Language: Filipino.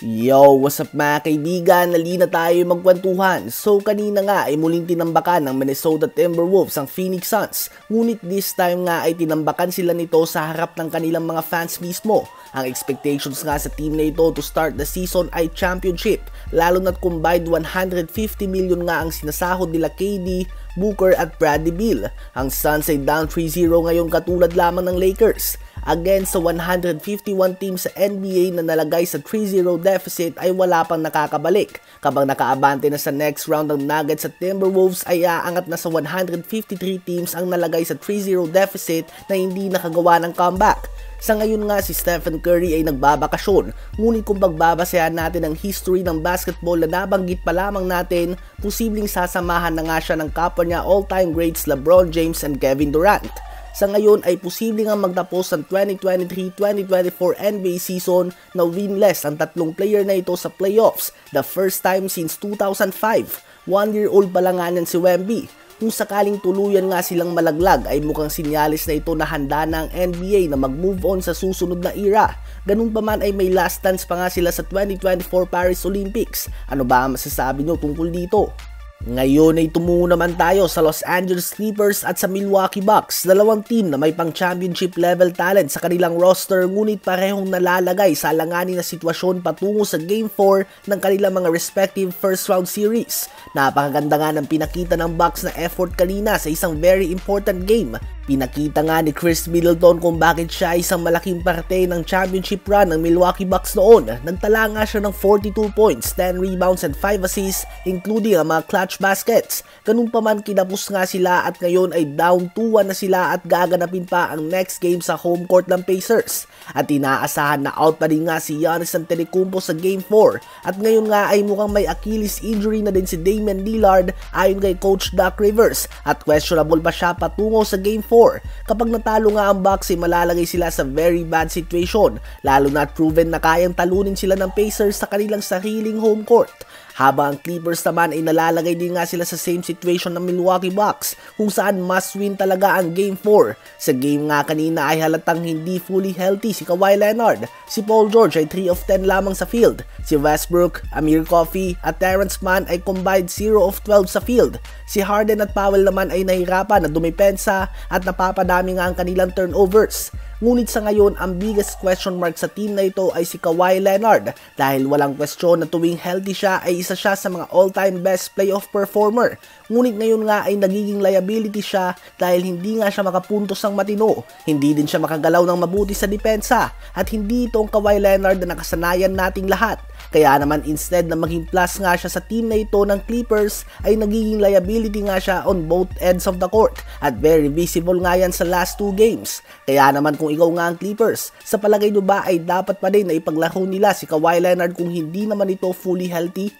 Yo, what's up mga kaibigan? Nalina tayo magkwentuhan. So kanina nga ay muling tinambakan ng Minnesota Timberwolves ang Phoenix Suns. Ngunit this time nga ay tinambakan sila nito sa harap ng kanilang mga fans mismo. Ang expectations nga sa team na ito to start the season ay championship. Lalo na't combined 150 million nga ang sinasahod nila KD, Booker at Bradley Beal. Ang Suns ay down 3-0 ngayon katulad lamang ng Lakers. Against sa 151 teams sa NBA na nalagay sa 3-0 deficit ay wala pang nakakabalik. Kapag nakaabante na sa next round ng Nuggets at Timberwolves ay aangat na sa 153 teams ang nalagay sa 3-0 deficit na hindi nakagawa ng comeback. Sa ngayon nga si Stephen Curry ay nagbabakasyon, ngunit kung pagbabasehan natin ang history ng basketball na nabanggit pa lamang natin, posibleng sasamahan na nga siya ng kapwa niya all-time greats LeBron James and Kevin Durant. Sa ngayon ay posibleng nga magtapos ang 2023-2024 NBA season na winless ang tatlong player na ito sa playoffs, the first time since 2005. 1-year-old pa lang nga niyan si Wemby. Kung sakaling tuluyan nga silang malaglag ay mukhang sinyalis na ito na handa na ang NBA na mag-move on sa susunod na era. Ganun pa man ay may last dance pa nga sila sa 2024 Paris Olympics. Ano ba ang masasabi nyo tungkol dito? Ngayon ay tumungo naman tayo sa Los Angeles Clippers at sa Milwaukee Bucks, dalawang team na may pang championship level talent sa kanilang roster ngunit parehong nalalagay sa alanganin na sitwasyon patungo sa Game 4 ng kanilang mga respective first round series. Napakaganda nga ng pinakita ng Bucks na effort kanina sa isang very important game. Pinakita nga ni Chris Middleton kung bakit siya isang malaking parte ng championship run ng Milwaukee Bucks noon. Nagtala nga siya ng 42 points, 10 rebounds and 5 assists including ang mga clutch baskets. Ganun pa man kinapos nga sila at ngayon ay down 2-1 na sila at gaganapin pa ang next game sa home court ng Pacers. At inaasahan na out pa rin nga si Giannis Antetokounmpo sa Game 4 at ngayon nga ay mukhang may Achilles injury na din si Damian Lillard ayon kay Coach Doc Rivers at questionable pa siya patungo sa Game 4. Kapag natalo nga ang Bucks ay malalagay sila sa very bad situation, lalo na proven na kayang talunin sila ng Pacers sa kanilang sariling home court. Habang ang Clippers naman ay nalalagay din nga sila sa same situation ng Milwaukee Bucks kung saan must win talaga ang Game 4. Sa game nga kanina ay halatang hindi fully healthy si Kawhi Leonard. Si Paul George ay 3 of 10 lamang sa field. Si Westbrook, Amir Coffey at Terrence Mann ay combined 0 of 12 sa field. Si Harden at Powell naman ay nahirapan na dumipensa at napapadami nga ang kanilang turnovers. Ngunit sa ngayon, ang biggest question mark sa team na ito ay si Kawhi Leonard dahil walang question na tuwing healthy siya ay isa siya sa mga all-time best playoff performer. Ngunit ngayon nga ay nagiging liability siya dahil hindi nga siya makapuntos ng matino, hindi din siya makagalaw ng mabuti sa depensa at hindi itong Kawhi Leonard na nakasanayan nating lahat. Kaya naman instead na maging plus nga siya sa team na ito ng Clippers ay nagiging liability nga siya on both ends of the court at very visible nga yan sa last 2 games. Kaya naman kung ikaw nga ang Clippers, sa palagay nyo ba ay dapat pa din na ipaglaro nila si Kawhi Leonard kung hindi naman ito fully healthy?